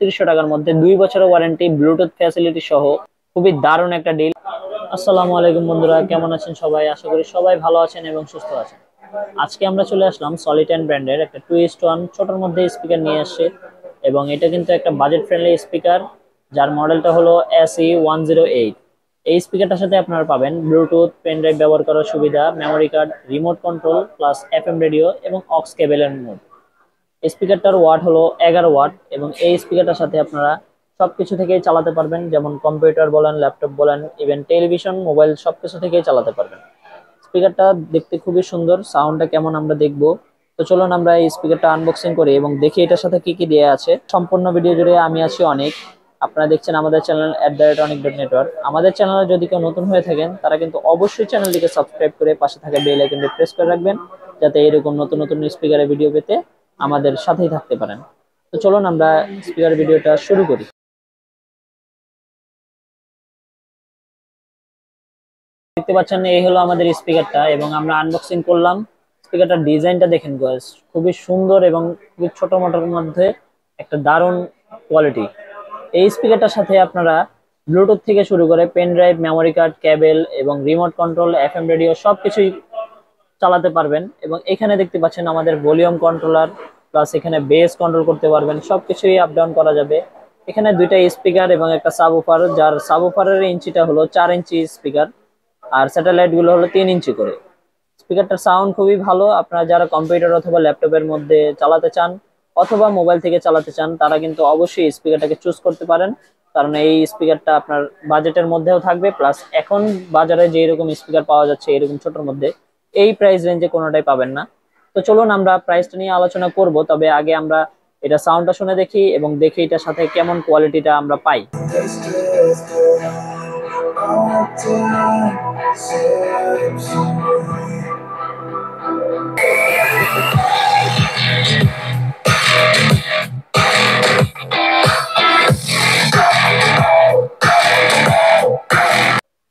3200 টাকার মধ্যে 2 বছরের ওয়ারেন্টি, ব্লুটুথ ফ্যাসিলিটি সহ খুবই দারুণ একটা ডিল। আসসালামু আলাইকুম বন্ধুরা, কেমন আছেন সবাই? আশা করি সবাই ভালো আছেন এবং সুস্থ আছেন। আজকে আমরা চলে আসলাম সলিটন ব্র্যান্ডের একটা 2:1 ছোটর মধ্যে স্পিকার নিয়ে আসছে, এবং এটা কিন্তু একটা বাজেট ফ্রেন্ডলি স্পিকার, যার মডেলটা হলো SE108। এই স্পিকারটার সাথে আপনারা পাবেন ব্লুটুথ, পেন ড্রাইভ ব্যবহার করার সুবিধা, memory card, remote control plus FM radio এবং অক্স কেবলের মোড। স্পিকারটার ওয়াট হলো 11 ওয়াট, এবং এই স্পিকারটার সাথে আপনারা সবকিছু থেকেই চালাতে পারবেন, যেমন কম্পিউটার বলেন, ল্যাপটপ বলেন, ইভেন টেলিভিশন, মোবাইল সবকিছু থেকেই চালাতে পারবেন। স্পিকারটা দেখতে খুবই সুন্দর, সাউন্ডটা কেমন আমরা দেখবো। তো চলুন আমরা এই স্পিকারটা আনবক্সিং করি এবং দেখি এটার সাথে কি কি দেয়া আছে। সম্পূর্ণ ভিডিও জুড়ে আমি আছি অনেক। আপনারা দেখছেন আমাদের চ্যানেল @অনেক.নেটওয়ার্ক। আমাদের চ্যানেলে যদি কেউ নতুন হয়ে থাকেন তারা কিন্তু অবশ্যই চ্যানেলটিকে সাবস্ক্রাইব করে পাশে থাকা বেল আইকনটি প্রেস করে রাখবেন, যাতে এরকম নতুন নতুন স্পিকারের ভিডিও পেতে আমাদের সাথেই থাকতে পারেন। তো চলুন আমরা স্পিকার ভিডিওটা শুরু করি। দেখতে পাচ্ছেন এই হলো আমাদের স্পিকারটা, এবং আমরা আনবক্সিং করলাম। স্পিকারটার ডিজাইনটা দেখেন গাইস, খুবই সুন্দর এবং খুবই ছোট মোটোর মধ্যে একটা দারুণ কোয়ালিটি। এই স্পিকারটার সাথে আপনারা ব্লুটুথ থেকে শুরু করে পেন ড্রাইভ, মেমোরি কার্ড, কেবল এবং রিমোট কন্ট্রোল, FM রেডিও সবকিছুই চালাতে পারবেন। এবং এখানে দেখতে পাচ্ছেন আমাদের ভলিউম কন্ট্রোলার, প্লাস এখানে বেস কন্ট্রোল করতে পারবেন, সবকিছুই আপ ডাউন করা যাবে। এখানে দুইটা স্পিকার এবং একটা সাবউফার, যার সাবউফারের ইঞ্চিটা হলো 4 ইঞ্চি স্পিকার, আর স্যাটেলাইট গুলো হলো 3 ইঞ্চি করে। স্পিকারটার সাউন্ড খুবই ভালো। আপনারা যারা কম্পিউটার অথবা ল্যাপটপের মধ্যে চালাতে চান অথবা মোবাইল থেকে চালাতে চান, তারা কিন্তু অবশ্যই স্পিকারটাকে চুজ করতে পারেন, কারণ এই স্পিকারটা আপনার বাজেটের মধ্যেও থাকবে, প্লাস এখন বাজারে যে এরকম স্পিকার পাওয়া যাচ্ছে এরকম ছোটর মধ্যে এই প্রাইস রেঞ্জে কোনোটাই পাবেন না। তো চলুন আমরা প্রাইসটা নিয়ে আলোচনা করব, তবে আগে আমরা এটা সাউন্ডটা শুনে দেখি এবং দেখি এটার সাথে কেমন কোয়ালিটিটা আমরা পাই।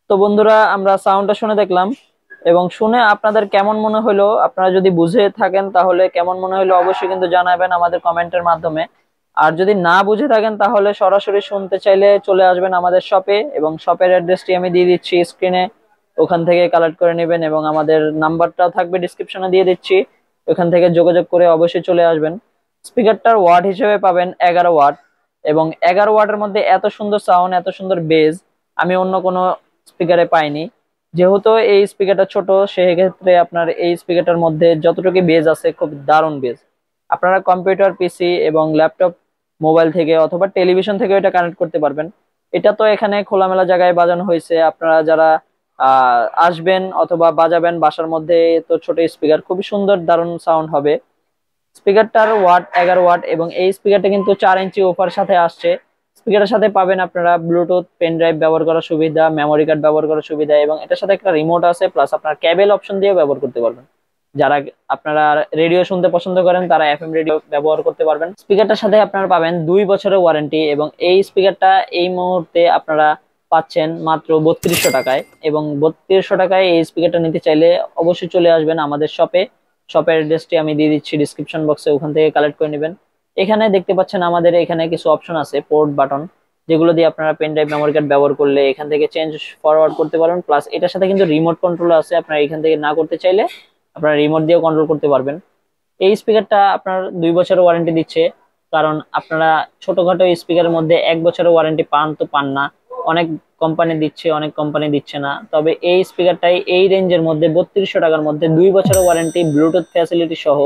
তো বন্ধুরা, আমরা সাউন্ডটা শুনে দেখলাম, এবং শুনে আপনাদের কেমন মনে হলো, আপনারা যদি বুঝে থাকেন তাহলে কেমন মনে হলো অবশ্যই কিন্তু জানাবেন আমাদের কমেন্টের মাধ্যমে। আর যদি না বুঝে থাকেন তাহলে সরাসরি শুনতে চাইলে চলে আসবেন আমাদের শপে, এবং শপের অ্যাড্রেসটি আমি দিয়ে দিচ্ছি স্ক্রিনে, ওখান থেকে কালেক্ট করে নেবেন, এবং আমাদের নাম্বারটাও থাকবে ডিসক্রিপশনে দিয়ে দিচ্ছি, ওখান থেকে যোগাযোগ করে অবশ্যই চলে আসবেন। স্পিকারটার ওয়াট হিসেবে পাবেন 11 ওয়াট, এবং 11 ওয়াটের মধ্যে এত সুন্দর সাউন্ড, এত সুন্দর বেজ আমি অন্য কোনো স্পিকারে পাইনি। যেহেতু এই স্পিকারটা ছোট, সেক্ষেত্রে আপনার এই স্পিকারটার মধ্যে যতটুকু বেজ আছে খুব দারুণ বেজ। আপনারা কম্পিউটার, পিসি এবং ল্যাপটপ, মোবাইল থেকে অথবা টেলিভিশন থেকে এটা কানেক্ট করতে পারবেন। এটা তো এখানে খোলামেলা জায়গায় বাজানো হয়েছে, আপনারা যারা আসবেন অথবা বাজাবেন বাসার মধ্যে, তো ছোট স্পিকার খুবই সুন্দর দারুণ সাউন্ড হবে। স্পিকারটার ওয়াট 11 ওয়াট, এবং এই স্পিকারটা কিন্তু 4 ইঞ্চি ওফার সাথে আসছে। স্পিকারের সাথে পাবেন আপনারা ব্লুটুথ, পেন ড্রাইভ ব্যবহার করার সুবিধা, মেমোরি কার্ড ব্যবহার করার সুবিধা, এবং এটার সাথে একটা রিমোট আছে, প্লাস আপনার কেবল অপশন দিয়ে ব্যবহার করতে পারবেন। যারা আপনারা রেডিও শুনতে পছন্দ করেন তারা FM রেডিও ব্যবহার করতে পারবেন। স্পিকারটার সাথে আপনারা পাবেন 2 বছরের ওয়ারেন্টি, এবং এই স্পিকারটা এই মুহূর্তে আপনারা পাচ্ছেন মাত্র 3200 টাকায়। এবং 3200 টাকায় এই স্পিকারটা নিতে চাইলে অবশ্যই চলে আসবেন আমাদের শপে। শপের অ্যাড্রেসটি আমি দিয়ে দিচ্ছি ডিসক্রিপশন বক্সে, ওখান থেকে কালেক্ট করে নেবেন। এখানে দেখতে পাচ্ছেন আমাদের এখানে কিছু অপশন আছে, পোর্ট বাটন, যেগুলো দিয়ে আপনারা পেন ড্রাইভ, মেমোরি কার্ড ব্যবহার করলে এখান থেকে চেঞ্জ ফরওয়ার্ড করতে পারবেন। প্লাস এটার সাথে কিন্তু রিমোট কন্ট্রোল আছে, আপনারা এখান থেকে না করতে চাইলে আপনারা রিমোট দিয়েও কন্ট্রোল করতে পারবেন। এই স্পিকারটা আপনার 2 বছরের ওয়ারেন্টি দিচ্ছে, কারণ আপনারা ছোটখাটো স্পিকারের মধ্যে 1 বছরের ওয়ারেন্টি পান তো পান না, অনেক কোম্পানি দিচ্ছে, অনেক কোম্পানি দিচ্ছে না। তবে এই স্পিকারটাই এই রেঞ্জের মধ্যে 3200 টাকার মধ্যে 2 বছরের ওয়ারেন্টি, ব্লুটুথ ফ্যাসিলিটি সহ,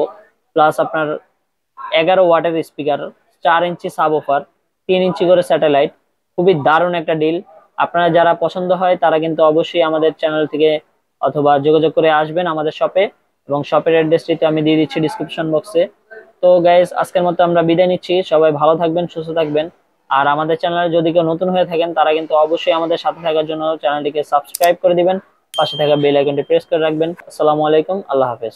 প্লাস আপনার 11 ওয়াটের স্পিকার, 4 ইঞ্চি সাব অফার, 3 ইঞ্চি করে স্যাটেলাইট, খুবই দারুণ একটা ডিল। আপনারা যারা পছন্দ হয় তারা কিন্তু অবশ্যই আমাদের চ্যানেল থেকে অথবা যোগাযোগ করে আসবেন আমাদের শপে, এবং শপের অ্যাড্রেসটি আমি দিয়ে দিচ্ছি ডিসক্রিপশন বক্সে। তো গাইস, আজকের মতো আমরা বিদায় নিচ্ছি। সবাই ভালো থাকবেন, সুস্থ থাকবেন। আর আমাদের চ্যানেলে যদি কেউ নতুন হয়ে থাকেন তারা কিন্তু অবশ্যই আমাদের সাথে থাকার জন্য চ্যানেলটিকে সাবস্ক্রাইব করে দিবেন, পাশে থাকা বেল আইকনটি প্রেস করে রাখবেন। আসসালামু আলাইকুম, আল্লাহ হাফেজ।